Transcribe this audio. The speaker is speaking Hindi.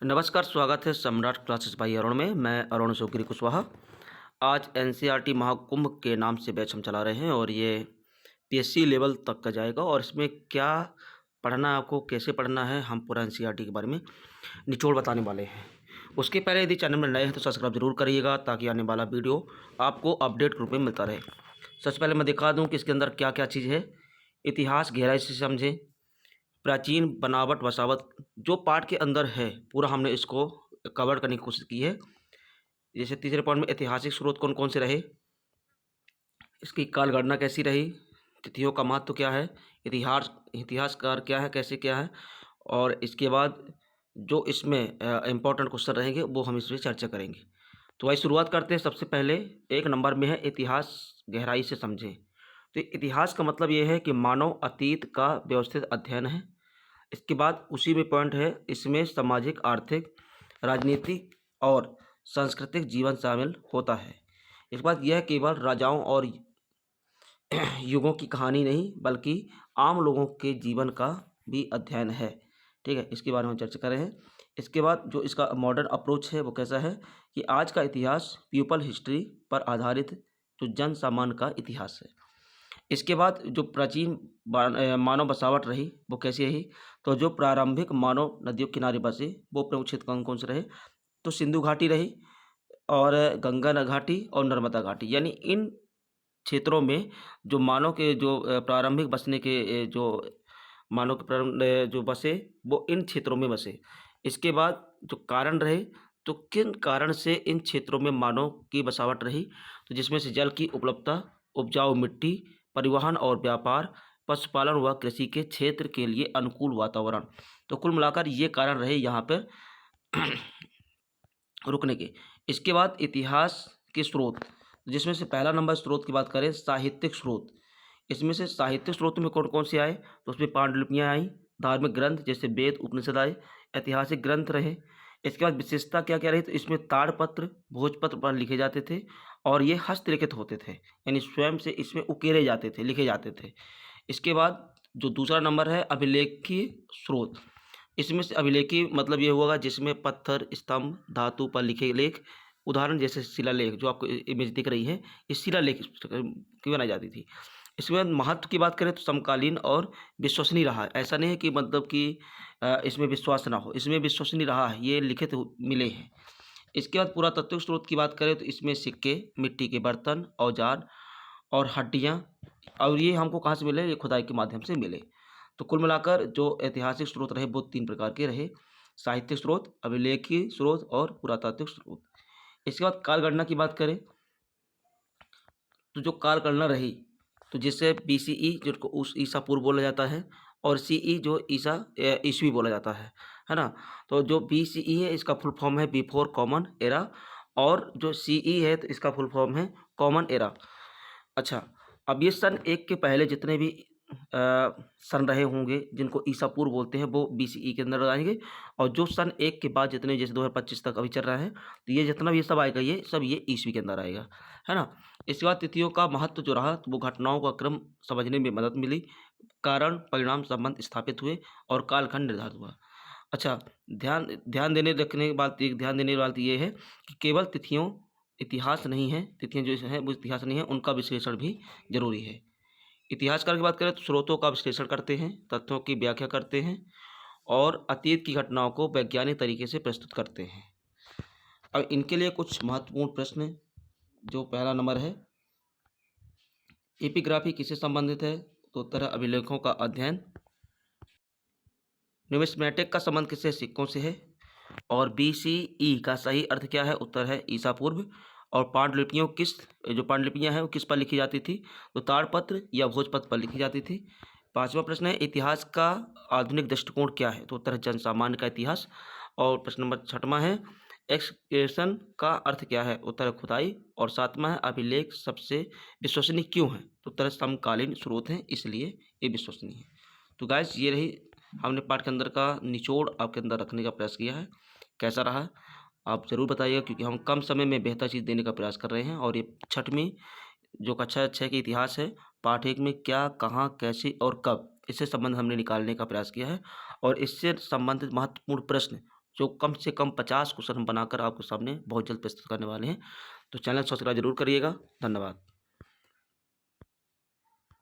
नमस्कार, स्वागत है सम्राट क्लासेस बाई अरुण में। मैं अरुण सुग्री कुशवाहा। आज एनसीईआरटी महाकुंभ के नाम से बैच हम चला रहे हैं और ये पीएससी लेवल तक का जाएगा और इसमें क्या पढ़ना है, आपको कैसे पढ़ना है, हम पूरा एनसीईआरटी के बारे में निचोड़ बताने वाले हैं। उसके पहले यदि चैनल में नए हैं तो सब्सक्राइब जरूर करिएगा ताकि आने वाला वीडियो आपको अपडेट रूप में मिलता रहे। सबसे पहले मैं दिखा दूँ कि इसके अंदर क्या क्या चीज़ है। इतिहास गहराई से समझें, प्राचीन बनावट वसावट जो पार्ट के अंदर है पूरा हमने इसको कवर करने की कोशिश की है। जैसे तीसरे पॉइंट में ऐतिहासिक स्रोत कौन कौन से रहे, इसकी काल गणना कैसी रही, तिथियों का महत्व क्या है, इतिहासकार क्या है, कैसे क्या है, और इसके बाद जो इसमें इम्पोर्टेंट क्वेश्चन रहेंगे वो हम इसमें चर्चा करेंगे। तो भाई शुरुआत करते हैं। सबसे पहले एक नंबर में है इतिहास गहराई से समझें। तो इतिहास का मतलब ये है कि मानव अतीत का व्यवस्थित अध्ययन है। इसके बाद उसी में पॉइंट है, इसमें सामाजिक, आर्थिक, राजनीतिक और सांस्कृतिक जीवन शामिल होता है। इसके बाद यह केवल राजाओं और युगों की कहानी नहीं बल्कि आम लोगों के जीवन का भी अध्ययन है। ठीक है, इसके बारे में हम चर्चा कर रहे हैं। इसके बाद जो इसका मॉडर्न अप्रोच है वो कैसा है कि आज का इतिहास पीपल हिस्ट्री पर आधारित जो जन सामान्य का इतिहास है। इसके बाद जो प्राचीन मानव बसावट रही वो कैसी रही, तो जो प्रारंभिक मानव नदियों के किनारे बसे वो प्रमुख क्षेत्र कौन कौन से रहे, तो सिंधु घाटी रही और गंगा घाटी और नर्मदा घाटी। यानी इन क्षेत्रों में जो मानव के जो प्रारंभिक बसने के जो मानव के प्रारंभ जो बसे वो इन क्षेत्रों में बसे। इसके बाद जो कारण रहे, तो किन कारण से इन क्षेत्रों में मानव की बसावट रही, तो जिसमें से जल की उपलब्धता, उपजाऊ मिट्टी, परिवहन और व्यापार, पशुपालन व कृषि के क्षेत्र के लिए अनुकूल वातावरण। तो कुल मिलाकर ये कारण रहे यहाँ पर रुकने के। इसके बाद इतिहास के स्रोत, जिसमें से पहला नंबर स्रोत की बात करें साहित्यिक स्रोत। इसमें से साहित्यिक स्रोत में कौन कौन से आए, तो उसमें पांडुलिपियाँ आई, धार्मिक ग्रंथ जैसे वेद उपनिषद आए, ऐतिहासिक ग्रंथ रहे। इसके बाद विशेषता क्या क्या रही, तो इसमें ताड़पत्र, भोजपत्र पर लिखे जाते थे और ये हस्तलिखित होते थे, यानी स्वयं से इसमें उकेरे जाते थे, लिखे जाते थे। इसके बाद जो दूसरा नंबर है अभिलेखीय स्रोत। इसमें से अभिलेखी मतलब ये होगा जिसमें पत्थर, स्तंभ, धातु पर लिखे लेख, उदाहरण जैसे शिलालेख जो आपको इमेज दिख रही है, ये शिलालेख की बनाई जाती थी। इसके बाद महत्व की बात करें तो समकालीन और विश्वसनीय रहा है। ऐसा नहीं है कि मतलब कि इसमें विश्वास ना हो, इसमें विश्वसनीय रहा है, ये लिखित मिले हैं। इसके बाद पुरातत्विक स्रोत की बात करें तो इसमें सिक्के, मिट्टी के बर्तन, औजार और हड्डियाँ, और ये हमको कहाँ से मिले, ये खुदाई के माध्यम से मिले। तो कुल मिलाकर जो ऐतिहासिक स्रोत रहे वो 3 प्रकार के रहे, साहित्यिक स्रोत, अभिलेखीय स्रोत और पुरातात्विक स्रोत। इसके बाद काल गणना की बात करें तो जो काल गणना रही, तो जिससे बीसीई जिसको उस ईसा पूर्व बोला जाता है और सीई जो ईसवी बोला जाता है ना। तो जो बीसीई है इसका फुल फॉर्म है बिफोर कॉमन एरा, और जो सीई है तो इसका फुल फॉर्म है कॉमन एरा। अच्छा, अब ये सन 1 के पहले जितने भी सन रहे होंगे जिनको ईसा पूर्व बोलते हैं वो बीसीई के अंदर आएंगे, और जो सन 1 के बाद जितने जैसे 2025 तक अभी चल रहा है तो ये जितना भी ये सब आएगा ये सब ये ईसवी के अंदर आएगा, है ना। इसके बाद तिथियों का महत्व जो रहा तो वो घटनाओं का क्रम समझने में मदद मिली, कारण परिणाम संबंध स्थापित हुए और कालखंड निर्धारित हुआ। अच्छा, ध्यान ध्यान देने रखने की बात, एक ध्यान देने वाली बात ये है कि केवल तिथियों इतिहास नहीं है, तिथियाँ जो हैं वो इतिहास नहीं है, उनका विश्लेषण भी जरूरी है। इतिहासकार की बात करें तो स्रोतों का विश्लेषण करते हैं, तथ्यों की व्याख्या करते हैं और अतीत की घटनाओं को वैज्ञानिक तरीके से प्रस्तुत करते हैं। अब इनके लिए कुछ महत्वपूर्ण प्रश्न हैं। जो पहला नंबर है, एपिग्राफी किससे संबंधित है, तो उत्तर है अभिलेखों का अध्ययन। न्यूमिस्मेटिक का संबंध किससे, सिक्कों से है। और बीसीई का सही अर्थ क्या है, उत्तर है ईसा पूर्व। और पांडुलिपियों जो पांडुलिपियाँ हैं वो किस पर लिखी जाती थी, तो ताड़पत्र या भोजपत्र पर लिखी जाती थी। पांचवा प्रश्न है, इतिहास का आधुनिक दृष्टिकोण क्या है, तो उत्तर है जन सामान्य का इतिहास। और प्रश्न नंबर छठवां है, एक्सकेशन का अर्थ क्या है, उत्तर है खुदाई। और सातवां है, अभिलेख सबसे विश्वसनीय क्यों है, तो उत्तर है समकालीन स्रोत हैं इसलिए ये विश्वसनीय है। तो गाइस ये रही, हमने पाठ के अंदर का निचोड़ आपके अंदर रखने का प्रयास किया है। कैसा रहा आप ज़रूर बताइएगा, क्योंकि हम कम समय में बेहतर चीज़ देने का प्रयास कर रहे हैं। और ये छठवीं जो कक्षा 6 के इतिहास है, पाठ 1 में क्या, कहाँ, कैसे और कब, इससे संबंध हमने निकालने का प्रयास किया है। और इससे संबंधित महत्वपूर्ण प्रश्न जो कम से कम 50 क्वेश्चन हम बनाकर आपके सामने बहुत जल्द प्रस्तुत करने वाले हैं। तो चैनल सब्सक्राइब ज़रूर करिएगा। धन्यवाद।